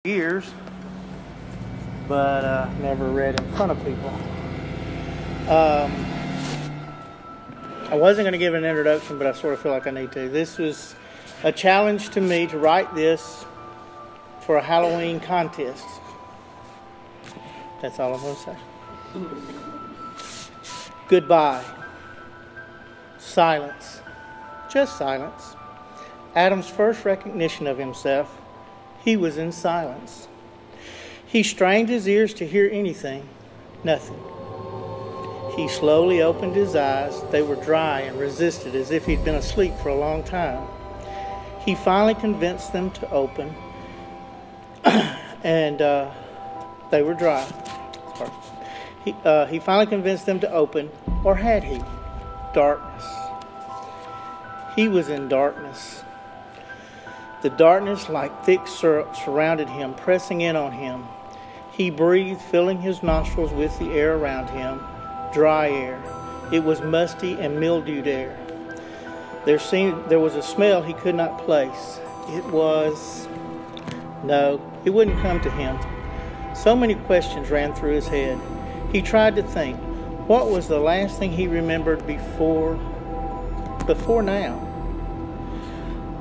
years, but never read in front of people. I wasn't going to give an introduction, but I sort of feel like I need to. This was a challenge to me to write this for a Halloween contest. That's all I'm going to say. Goodbye. Silence. Just silence. Adam's first recognition of himself. He was in silence. He strained his ears to hear anything. Nothing. He slowly opened his eyes. They were dry and resisted as if he'd been asleep for a long time. He finally convinced them to open, and they were dry. He finally convinced them to open, or had he? Darkness. He was in darkness. The darkness, like thick syrup, surrounded him, pressing in on him. He breathed, filling his nostrils with the air around him, dry air. It was musty and mildewed air. There was a smell he could not place. It wouldn't come to him. So many questions ran through his head. He tried to think, what was the last thing he remembered before now?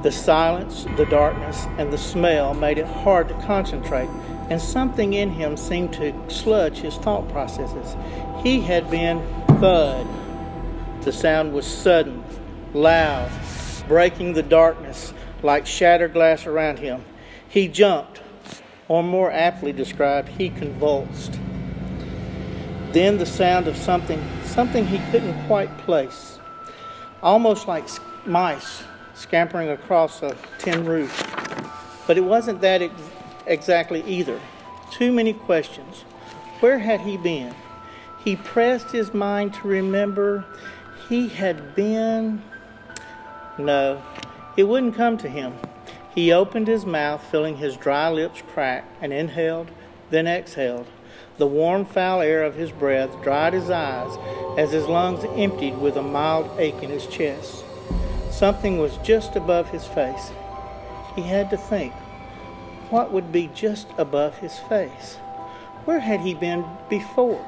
The silence, the darkness, and the smell made it hard to concentrate, and something in him seemed to sludge his thought processes. He had been thud. The sound was sudden, loud, breaking the darkness like shattered glass around him. He jumped, or more aptly described, he convulsed. Then the sound of something he couldn't quite place, almost like mice scampering across a tin roof. But it wasn't that exactly either. Too many questions. Where had he been? He pressed his mind to remember. He had been... No, it wouldn't come to him. He opened his mouth, feeling his dry lips crack, and inhaled, then exhaled. The warm, foul air of his breath dried his eyes as his lungs emptied with a mild ache in his chest. Something was just above his face. He had to think, what would be just above his face? Where had he been before?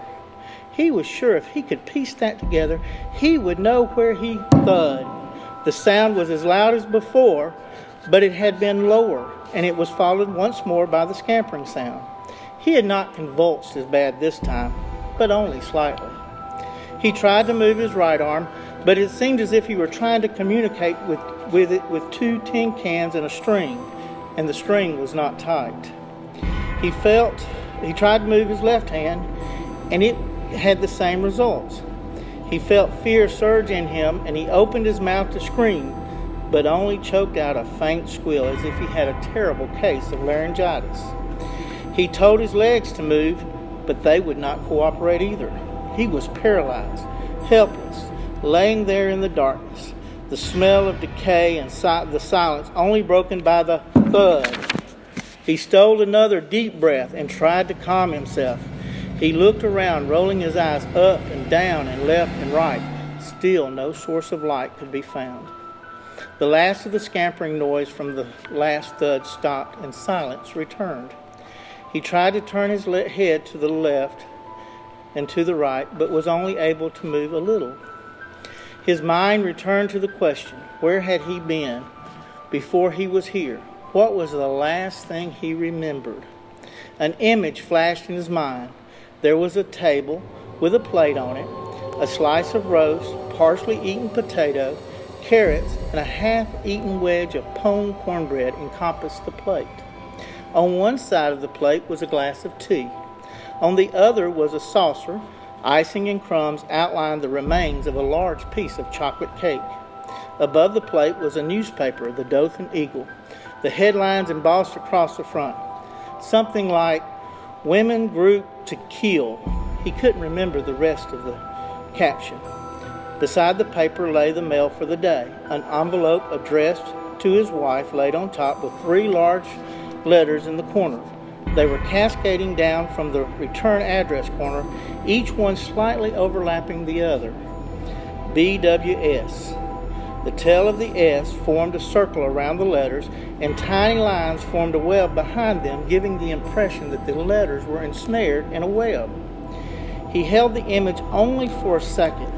He was sure if he could piece that together, he would know where he thud. The sound was as loud as before, but it had been lower, and it was followed once more by the scampering sound. He had not convulsed as bad this time, but only slightly. He tried to move his right arm, but it seemed as if he were trying to communicate with it with two tin cans and a string, and the string was not tight. He tried to move his left hand, and it had the same results. He felt fear surge in him, and he opened his mouth to scream, but only choked out a faint squeal as if he had a terrible case of laryngitis. He told his legs to move, but they would not cooperate either. He was paralyzed, helpless, laying there in the darkness, the smell of decay and the silence only broken by the thud. He stole another deep breath and tried to calm himself. He looked around, rolling his eyes up and down and left and right. Still no source of light could be found. The last of the scampering noise from the last thud stopped and silence returned. He tried to turn his head to the left and to the right, but was only able to move a little. His mind returned to the question, where had he been before he was here? What was the last thing he remembered? An image flashed in his mind. There was a table with a plate on it, a slice of roast, partially eaten potato, carrots, and a half-eaten wedge of pone cornbread encompassed the plate. On one side of the plate was a glass of tea. On the other was a saucer. Icing and crumbs outlined the remains of a large piece of chocolate cake. Above the plate was a newspaper, the Dothan Eagle. The headlines embossed across the front. Something like, "Women Group to Kill." He couldn't remember the rest of the caption. Beside the paper lay the mail for the day. An envelope addressed to his wife laid on top with 3 large letters in the corner. They were cascading down from the return address corner, each one slightly overlapping the other. BWS. The tail of the S formed a circle around the letters, and tiny lines formed a web behind them, giving the impression that the letters were ensnared in a web. He held the image only for a second.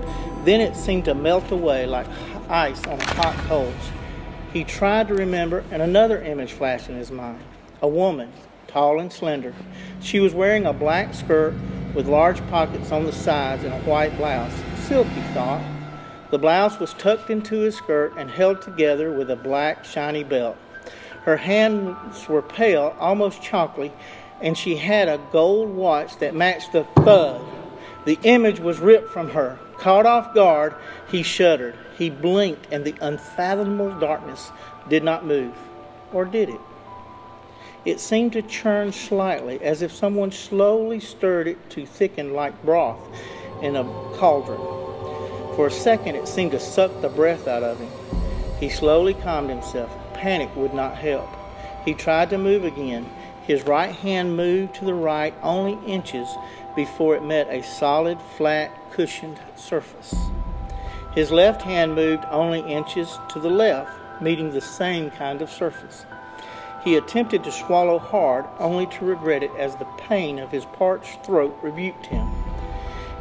Then it seemed to melt away like ice on hot coals. He tried to remember, and another image flashed in his mind. A woman, tall and slender. She was wearing a black skirt with large pockets on the sides and a white blouse. Silk, he thought. The blouse was tucked into his skirt and held together with a black, shiny belt. Her hands were pale, almost chalky, and she had a gold watch that matched the thud. The image was ripped from her. Caught off guard, he shuddered. He blinked, and the unfathomable darkness did not move. Or did it? It seemed to churn slightly, as if someone slowly stirred it to thicken like broth in a cauldron. For a second, it seemed to suck the breath out of him. He slowly calmed himself. Panic would not help. He tried to move again. His right hand moved to the right only inches before it met a solid, flat, cushioned surface. His left hand moved only inches to the left, meeting the same kind of surface. He attempted to swallow hard, only to regret it as the pain of his parched throat rebuked him.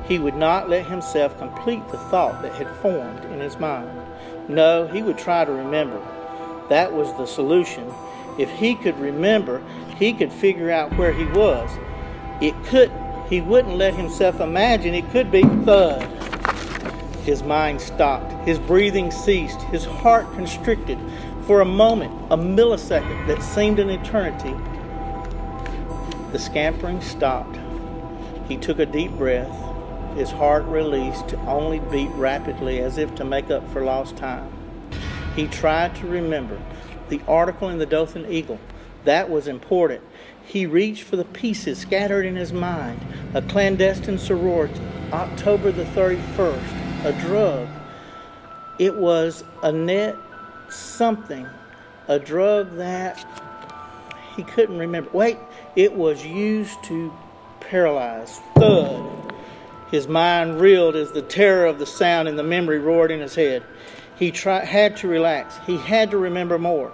He would not let himself complete the thought that had formed in his mind. No, he would try to remember. That was the solution. If he could remember, he could figure out where he was. It couldn't. He wouldn't let himself imagine it could be thud. His mind stopped. His breathing ceased. His heart constricted. For a moment, a millisecond that seemed an eternity, the scampering stopped. He took a deep breath. His heart released to only beat rapidly as if to make up for lost time. He tried to remember the article in the Dothan Eagle. That was important. He reached for the pieces scattered in his mind. A clandestine sorority, October the 31st, a drug. It was a net something, a drug that he couldn't remember. Wait, it was used to paralyze. Thud. His mind reeled as the terror of the sound and the memory roared in his head. He had to relax. He had to remember more.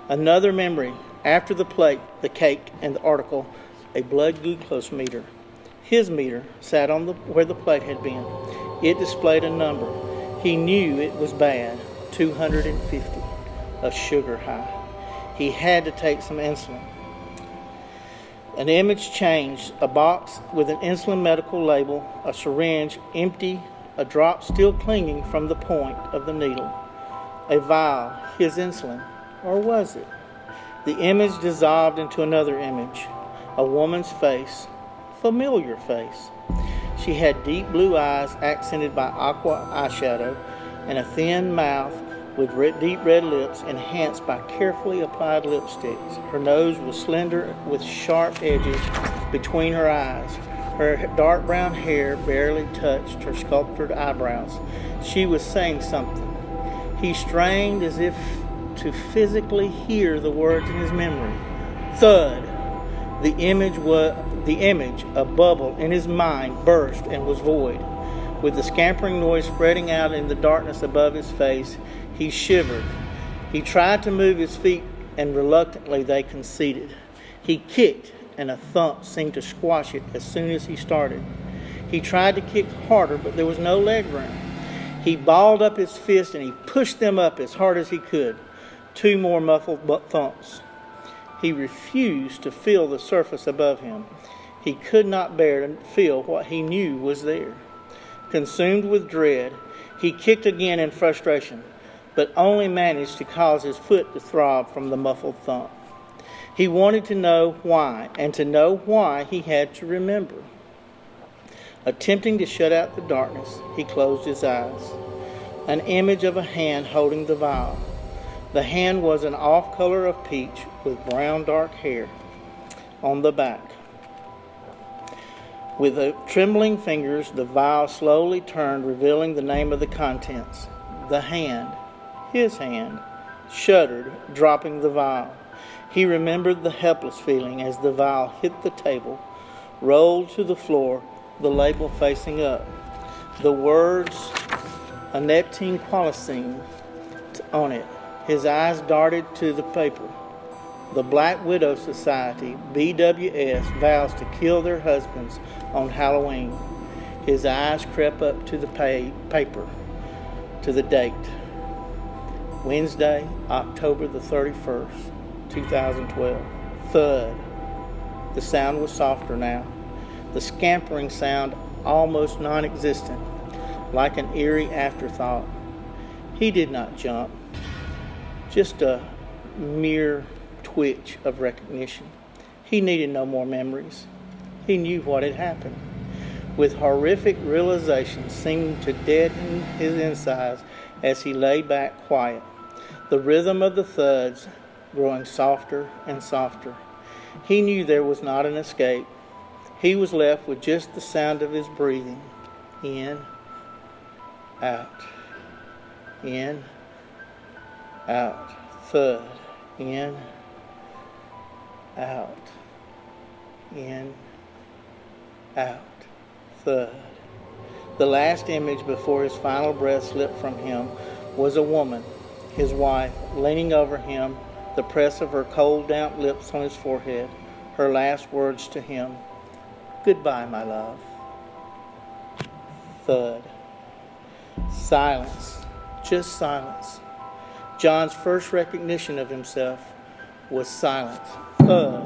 Another memory. After the plate, the cake, and the article, a blood glucose meter. His meter sat on where the plate had been. It displayed a number. He knew it was bad. 250. A sugar high. He had to take some insulin. An image changed. A box with an insulin medical label, a syringe empty, a drop still clinging from the point of the needle. A vial, his insulin. Or was it? The image dissolved into another image. A woman's face. Familiar face. She had deep blue eyes accented by aqua eyeshadow and a thin mouth with deep red lips enhanced by carefully applied lipsticks. Her nose was slender with sharp edges between her eyes. Her dark brown hair barely touched her sculptured eyebrows. She was saying something. He strained as if to physically hear the words in his memory. Thud. The image, a bubble in his mind, burst and was void. With the scampering noise spreading out in the darkness above his face, he shivered. He tried to move his feet, and reluctantly they conceded. He kicked, and a thump seemed to squash it as soon as he started. He tried to kick harder, but there was no leg room. He balled up his fists, and he pushed them up as hard as he could. 2 more muffled thumps. He refused to feel the surface above him. He could not bear to feel what he knew was there. Consumed with dread, he kicked again in frustration, but only managed to cause his foot to throb from the muffled thump. He wanted to know why, and to know why he had to remember. Attempting to shut out the darkness, he closed his eyes. An image of a hand holding the vial. The hand was an off color of peach with brown dark hair on the back. With trembling fingers, the vial slowly turned, revealing the name of the contents. The hand, his hand, shuddered, dropping the vial. He remembered the helpless feeling as the vial hit the table, rolled to the floor, the label facing up. The words, aneptine qualicine, on it. His eyes darted to the paper. The Black Widow Society, BWS, vows to kill their husbands on Halloween. His eyes crept up to the paper, to the date. Wednesday, October the 31st, 2012. Thud. The sound was softer now. The scampering sound almost non-existent, like an eerie afterthought. He did not jump, just a mere twitch of recognition. He needed no more memories. He knew what had happened. With horrific realization seeming to deaden his insides as he lay back quiet, the rhythm of the thuds growing softer and softer. He knew there was not an escape. He was left with just the sound of his breathing. In, out, in, out, thud, in, out, in, out, thud. The last image before his final breath slipped from him was a woman, his wife, leaning over him, the press of her cold, damp lips on his forehead, her last words to him, "Goodbye, my love." Thud. Silence. Just silence. John's first recognition of himself was silence. Thud.